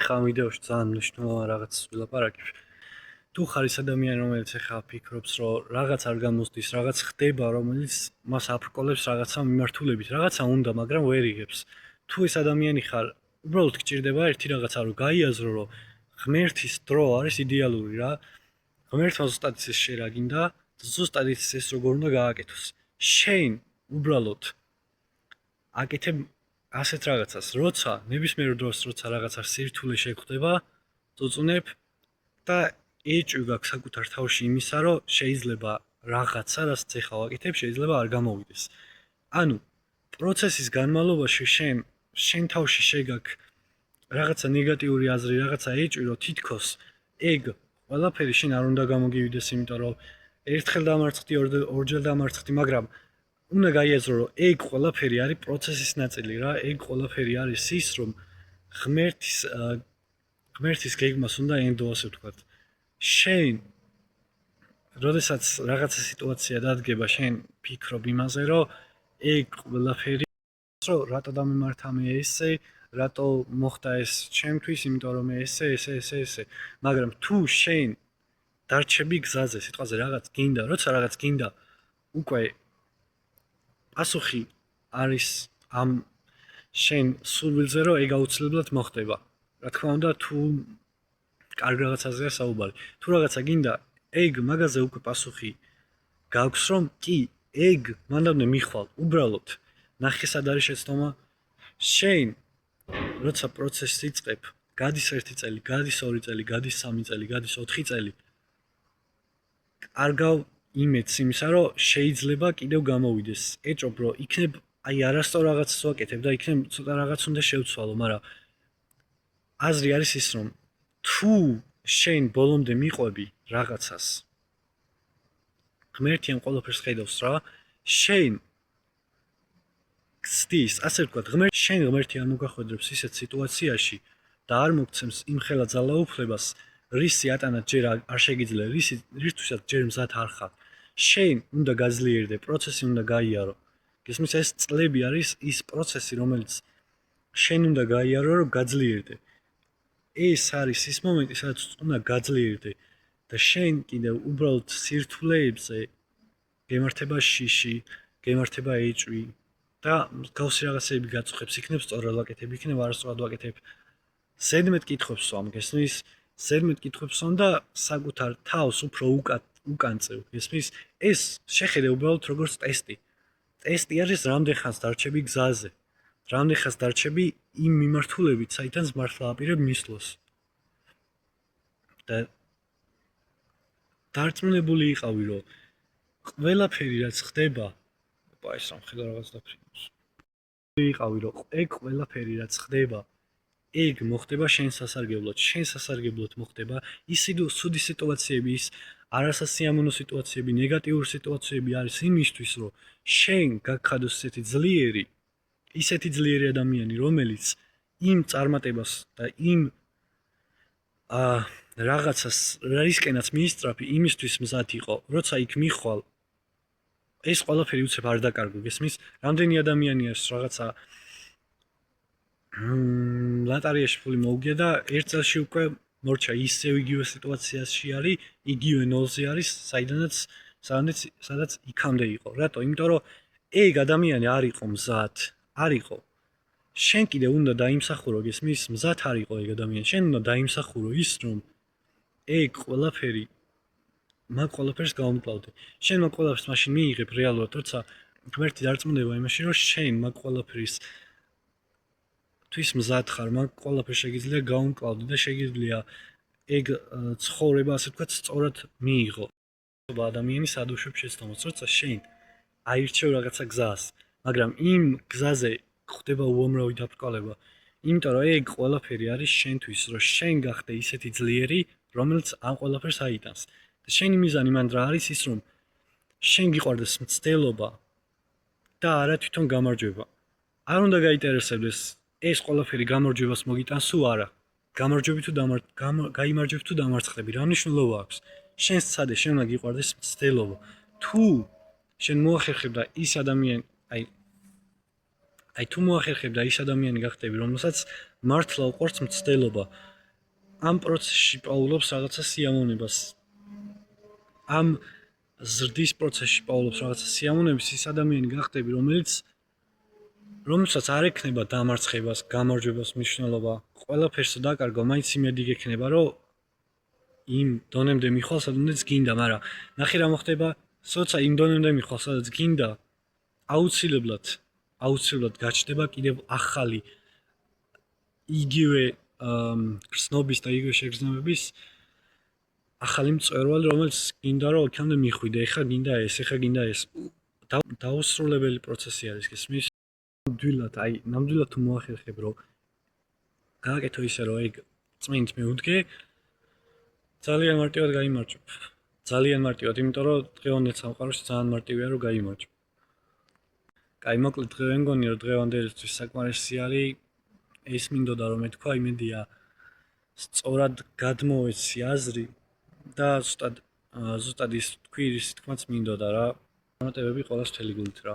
ხა ვიდეოში ძალიან მნიშვნელოვან რაღაცას ვილაპარაკებ. თუ ხარ ის ადამიანი, რომელიც ახლა ფიქრობს, რომ რაღაც არ გამოსდის, რაღაც ხდება, რომელიც მას აფრკოლებს რაღაცა მიმართულებით, რაღაცა უნდა, მაგრამ ვერ იღებს. თუ ეს ადამიანი ხარ, უბრალოდ გჭირდება ერთი რაღაცა, რომ გაიაზრო, რომ ღმერთის დრო არის იდეალური რა. ღმერთმა ზუსტად ის შე რა გინდა, ზუსტად ის როგორ უნდა გააკეთოს. შენ უბრალოდ აკეთებ ასეთ რაღაცას, როცა ნებისმიერ დროს როცა რაღაცა სირთულე შეგხვდება, წუწუნებ და ეჭვი გაქვს საკუთარ თავში იმისა, რომ შეიძლება რაღაცა, რაც ეხლა ვაკეთებ, შეიძლება არ გამოვიდეს. ანუ პროცესის განმავლობაში შენ თავში შეგაქ რაღაცა ნეგატიური აზრი, რაღაცა ეჭვი, რომ თითქოს ეგ ყველაფერი შენ არ უნდა გამოგივიდეს, იმიტომ რომ ერთხელ დამარცხდი, ორჯერ დამარცხდი, მაგრამ უნდა გაიაზრო, რომ ეგ ყველაფერი არის პროცესის ნაწილი რა, ეგ ყველაფერი არის ის, რომ ღმერთის გეგმას უნდა ენდო, ასე ვთქვათ. შენ როდესაც რაღაცა სიტუაცია დადგება, შენ ფიქრობ იმაზე, რომ ეგ ყველაფერი, რომ რატო დამემართა მე ესე, რატო მოხდა ეს ჩემთვის, იმიტომ რომ მე ესე, მაგრამ თუ შენ დარჩები გზაზე, სიტყვაზე რაღაც გინდა, როცა რაღაც გინდა, უკვე პასუხი არის ამ შენ სურვილზე, რომ ეგ აუცილებლად მოხდება. რა თქმა უნდა, თუ კარგ რაღაცაზეა საუბარი. თუ რაღაცა გინდა, ეგ მაგაზე უკვე პასუხი გაქვს, რომ კი, ეგ მანდამდე მიხვალ, უბრალოდ ნახე სად არის შეცდომა. შენ როცა პროცესს იწყებ, გადის 1 წელი, გადის 2 წელი, გადის 3 წელი, გადის 4 წელი. კარგავ იმედს იმისა, რომ შეიძლება კიდევ გამოვიდეს. ეჭობ, რომ იქნებ აი არასწორ რაღაცას ვაკეთებ და იქნებ ცოტა რაღაც უნდა შევცვალო, მაგრამ აზრი არის ის, რომ თუ შენ ბოლომდე მიყვები რაღაცას, ღმერთი ამ ყველაფერს ხედავს რა, შენ გცდის, ასე ვთქვათ, შენ ღმერთი არ მოგახვედრებს ისეთ სიტუაციაში და არ მოგცემს იმ ხელა ძალაუფლებას, რისი ატანად ჯერ არ შეგიძლია, რისთვისაც ჯერ მზად არ ხარ. შენ უნდა გაძლიერდე, პროცესი უნდა გაიარო. გესმის, ეს წლები არის ის პროცესი, რომელიც შენ უნდა გაიარო, რომ გაძლიერდე. ეს არის ის მომენტი, სადაც უნდა გაძლიერდე და შენ კიდევ უბრალოდ სირთულეებზე გემართება შიში, გემართება ეჭვი და მსგავსი რაღაცები გაწუხებს, იქნებ სწორად ვაკეთებ, იქნებ არასწორად ვაკეთებ. ზედმეტ კითხვებს ვამ, გესმის? ზედმეტ კითხვებს ვამ და საკუთარ თავს უფრო უკანწევ, გესმის? ეს შეხედე უბრალოდ როგორც ტესტი. ტესტი არის რამდენ ხანს დარჩები გზაზე. რამდენ ხანს დარჩები იმ მიმართულებით, საიდანაც მართლა აპირებ მისვლას. და დარწმუნებული იყავი, რომ ყველაფერი რაც ხდება, ეს რა მხედა რაღაც დაფრინავს. იყავი, რომ ეგ ყველაფერი რაც ხდება, ეგ მოხდება შენ სასარგებლოდ. შენ სასარგებლოდ მოხდება ის ცუდი სიტუაციები, ის არასასიამოვნო სიტუაციები, ნეგატიური სიტუაციები არის იმისთვის, რომ შენ გაგხადოს ისეთი ძლიერი ადამიანი, რომელიც იმ წარმატებას და იმ რაღაცას რისკენაც მიისწრაფი, იმისთვის მზად იყო, როცა იქ მიხვალ, ეს ყველაფერი უცებ არ დაკარგო, გესმის? რამდენი ადამიანი არის რაღაცა ლატარიაში ფული მოუგია და 1 წელში უკვე მორჩა ისევ იგივე სიტუაციაში არის, იგივე ნოლზე არის, სადაც იქამდე იყო. რატო? იმიტომ რომ ეგ ადამიანი არ იყო მზად, არ იყო. შენ კიდე უნდა დაიმსახურო, გესმის? მზად არ იყო ეგ ადამიანი. შენ უნდა დაიმსახურო ის, რომ ეგ ყველაფერი მაგ ყველაფერს გაუმკლავდე. შენ მაგ ყველაფერს მაშინ მიიღებ რეალურად, როცა ღმერთი დარწმუნდება იმაში, რომ შენ მაგ ყველაფრის თვის მზად ხარ, მაგ ყველაფერს შეგიძლია გაუმკლავდე და შეგიძლია ეგ ცხოვრება, ასე ვთქვათ, სწორად მიიღო. ადამიანი სადუშვებს შეცდომას, როცა შენ აირჩევ რაღაცა გზას, მაგრამ იმ გზაზე ხდება უამრავი დაბრკოლება, იმიტომ რომ ეგ ყველაფერი არის შენთვის, რომ შენ გახდე ისეთი ძლიერი, რომელიც ამ ყველაფერს აიტანს. და შენი მიზანი მანდ რა არის ის, რომ შენ გიყვარდეს მცდელობა და არა თვითონ გამარჯვება. არ უნდა გაინტერესებდეს ეს ყველაფერი გამარჯვებას მოგიტანს თუ არა. გაიმარჯვებ თუ დამარცხდები, რა მნიშვნელობა აქვს? შენ სცადე, შენ უნდა გიყვარდეს მცდელობა. თუ შენ მოახერხებ და ის ადამიანი, აი თუ მოახერხებ და ის ადამიანი გახდები, რომელსაც მართლა უყვარს მცდელობა, ამ პროცესში პაულობს რაღაცა სიამოვნებას. ამ ზრდის პროცესში პაულობს რაღაცა სიამოვნების, ის ადამიანი გახდები, რომელსაც არ ექნება დამარცხებას, გამარჯვებას მნიშვნელობა, ყველაფერს დაკარგვა, მაინც იმედი გექნება, რომ იმ დონემდე მიხვალ, სადაც გინდა, მაგრამ ნახე რა მოხდება, სოცა იმ დონემდე მიხვალ, სადაც გინდა, აუცილებლად გაჩნდება კიდევ ახალი იგივე გრძნობის და იგივე შეგრძნებების ახალი მწვერვალი, რომელიც გინდა რომ იქამდე მიხვიდე, ეხა გინდა ეს. დაუსრულებელი პროცესი არის გესმის? ნამდვილად თუ მოახერხებ რომ გააკეთო ისე რომ ეგ წმინთ მიუდგე, ძალიან მარტივად გაიმარჯვებ. ძალიან მარტივად, იმიტომ რომ დღევანდელ სამყაროში ძალიან მარტივია რომ გაიმარჯვო. კაი, მოკლედ დღევენ მგონი რომ დღევანდელისთვის საკმარისი არის. ეს მინდოდა რომ მეთქვა, იმედია სწორად გადმოვეცი აზრი და ზუსტად ის თქვი, რის თქმაც მინდოდა რა. დამატებები ყველას მთელი გულით რა.